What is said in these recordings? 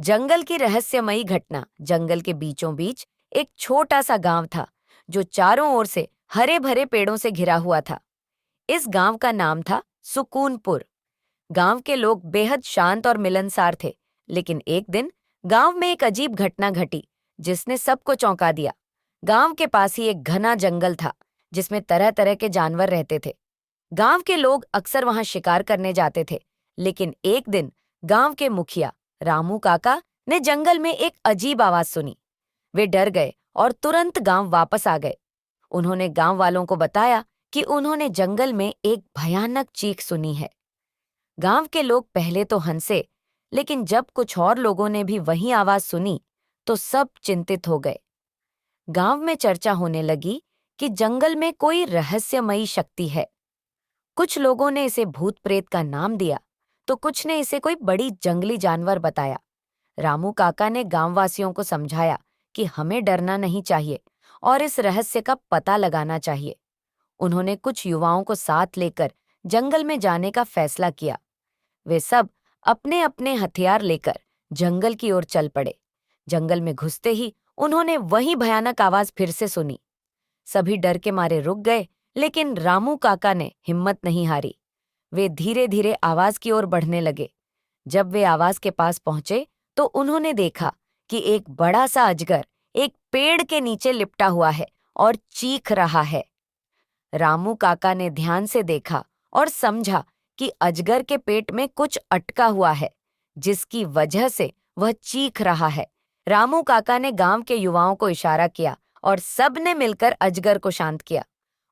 जंगल की रहस्यमयी घटना। जंगल के बीचों बीच एक छोटा सा गांव था जो चारों ओर से हरे भरे पेड़ों से घिरा हुआ था। इस गांव का नाम था सुकूनपुर। गांव के लोग बेहद शांत और मिलनसार थे, लेकिन एक दिन गांव में एक अजीब घटना घटी जिसने सबको चौंका दिया। गांव के पास ही एक घना जंगल था जिसमें तरह तरह के जानवर रहते थे। गांव के लोग अक्सर वहां शिकार करने जाते थे, लेकिन एक दिन गांव के मुखिया रामू काका ने जंगल में एक अजीब आवाज सुनी। वे डर गए और तुरंत गांव वापस आ गए। उन्होंने गांव वालों को बताया कि उन्होंने जंगल में एक भयानक चीख सुनी है। गांव के लोग पहले तो हंसे, लेकिन जब कुछ और लोगों ने भी वही आवाज सुनी तो सब चिंतित हो गए। गांव में चर्चा होने लगी कि जंगल में कोई रहस्यमयी शक्ति है। कुछ लोगों ने इसे भूत प्रेत का नाम दिया, तो कुछ ने इसे कोई बड़ी जंगली जानवर बताया। रामू काका ने गांववासियों को समझाया कि हमें डरना नहीं चाहिए और इस रहस्य का पता लगाना चाहिए। उन्होंने कुछ युवाओं को साथ लेकर जंगल में जाने का फैसला किया। वे सब अपने अपने हथियार लेकर जंगल की ओर चल पड़े। जंगल में घुसते ही उन्होंने वही भयानक आवाज फिर से सुनी। सभी डर के मारे रुक गए, लेकिन रामू काका ने हिम्मत नहीं हारी। वे धीरे धीरे आवाज की ओर बढ़ने लगे। जब वे आवाज के पास पहुंचे तो उन्होंने देखा कि एक बड़ा सा अजगर एक पेड़ के नीचे लिपटा हुआ है और चीख रहा है। रामू काका ने ध्यान से देखा और समझा कि अजगर के पेट में कुछ अटका हुआ है, जिसकी वजह से वह चीख रहा है। रामू काका ने गांव के युवाओं को इशारा किया और सब ने मिलकर अजगर को शांत किया।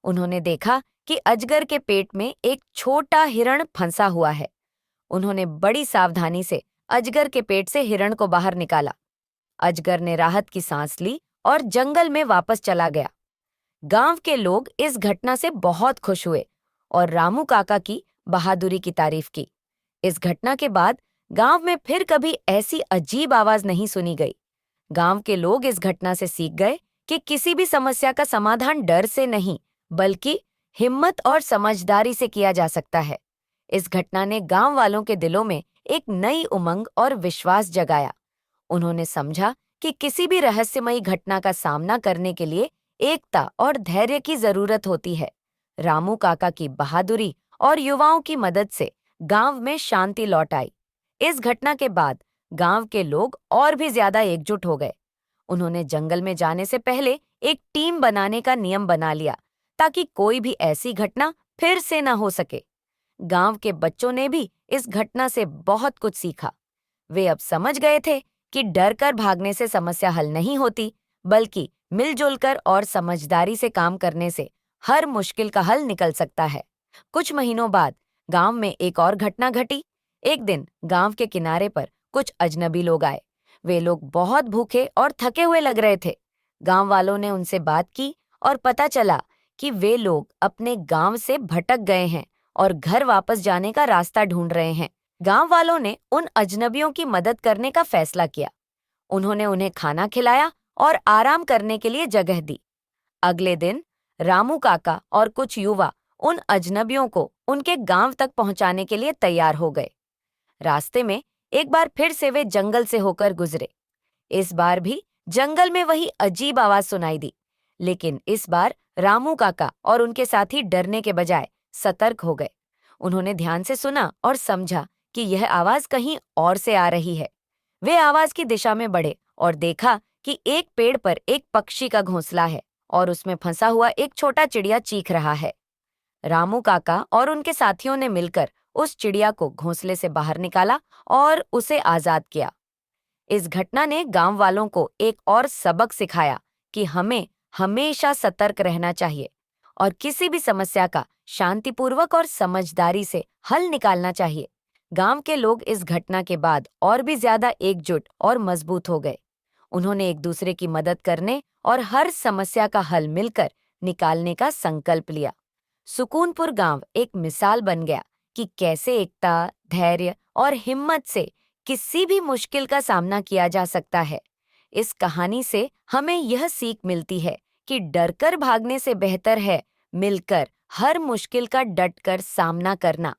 उन्होंने देखा कि अजगर के पेट में एक छोटा हिरण फंसा हुआ है। उन्होंने बड़ी सावधानी से अजगर के पेट से हिरण को बाहर निकाला। अजगर ने राहत की सांस ली और जंगल में वापस चला गया। गांव के लोग इस घटना से बहुत खुश हुए और रामू काका की बहादुरी की तारीफ की। इस घटना के बाद गांव में फिर कभी ऐसी अजीब आवाज नहीं सुनी गई। गांव के लोग इस घटना से सीख गए कि किसी भी समस्या का समाधान डर से नहीं, बल्कि हिम्मत और समझदारी से किया जा सकता है। इस घटना ने गांव वालों के दिलों में एक नई उमंग और विश्वास जगाया। उन्होंने समझा कि किसी भी रहस्यमयी घटना का सामना करने के लिए एकता और धैर्य की जरूरत होती है। रामू काका की बहादुरी और युवाओं की मदद से गांव में शांति लौट आई। इस घटना के बाद गांव के लोग और भी ज्यादा एकजुट हो गए। उन्होंने जंगल में जाने से पहले एक टीम बनाने का नियम बना लिया, ताकि कोई भी ऐसी घटना फिर से न हो सके। गांव के बच्चों ने भी इस घटना से बहुत कुछ सीखा। वे अब समझ गए थे कि डर कर भागने से समस्या हल नहीं होती, बल्कि मिलजुल कर और समझदारी से काम करने से हर मुश्किल का हल निकल सकता है। कुछ महीनों बाद गांव में एक और घटना घटी। एक दिन गांव के किनारे पर कुछ अजनबी लोग आए। वे लोग बहुत भूखे और थके हुए लग रहे थे। गांव वालों ने उनसे बात की और पता चला कि वे लोग अपने गांव से भटक गए हैं और घर वापस जाने का रास्ता ढूंढ रहे हैं। गांव वालों ने उन अजनबियों की मदद करने का फैसला किया। उन्होंने उन्हें खाना खिलाया और आराम करने के लिए जगह दी। अगले दिन रामू काका और कुछ युवा उन अजनबियों को उनके गांव तक पहुंचाने के लिए तैयार हो गए। रास्ते में एक बार फिर से वे जंगल से होकर गुजरे। इस बार भी जंगल में वही अजीब आवाज सुनाई दी, लेकिन इस बार रामू काका और उनके साथी डरने के बजाय सतर्क हो गए। उन्होंने ध्यान से सुना और समझा कि यह आवाज कहीं और से आ रही है। वे आवाज की दिशा में बढ़े और देखा कि एक पेड़ पर एक पक्षी का घोंसला है और उसमें फंसा हुआ एक छोटा चिड़िया चीख रहा है। रामू काका और उनके साथियों ने मिलकर उस चिड़िया को घोंसले से बाहर निकाला और उसे आजाद किया। इस घटना ने गांव वालों को एक और सबक सिखाया कि हमें हमेशा सतर्क रहना चाहिए और किसी भी समस्या का शांतिपूर्वक और समझदारी से हल निकालना चाहिए। गांव के लोग इस घटना के बाद और भी ज्यादा एकजुट और मजबूत हो गए। उन्होंने एक दूसरे की मदद करने और हर समस्या का हल मिलकर निकालने का संकल्प लिया। सुकूनपुर गांव एक मिसाल बन गया कि कैसे एकता, धैर्य और हिम्मत से किसी भी मुश्किल का सामना किया जा सकता है। इस कहानी से हमें यह सीख मिलती है कि डरकर भागने से बेहतर है मिलकर हर मुश्किल का डटकर सामना करना।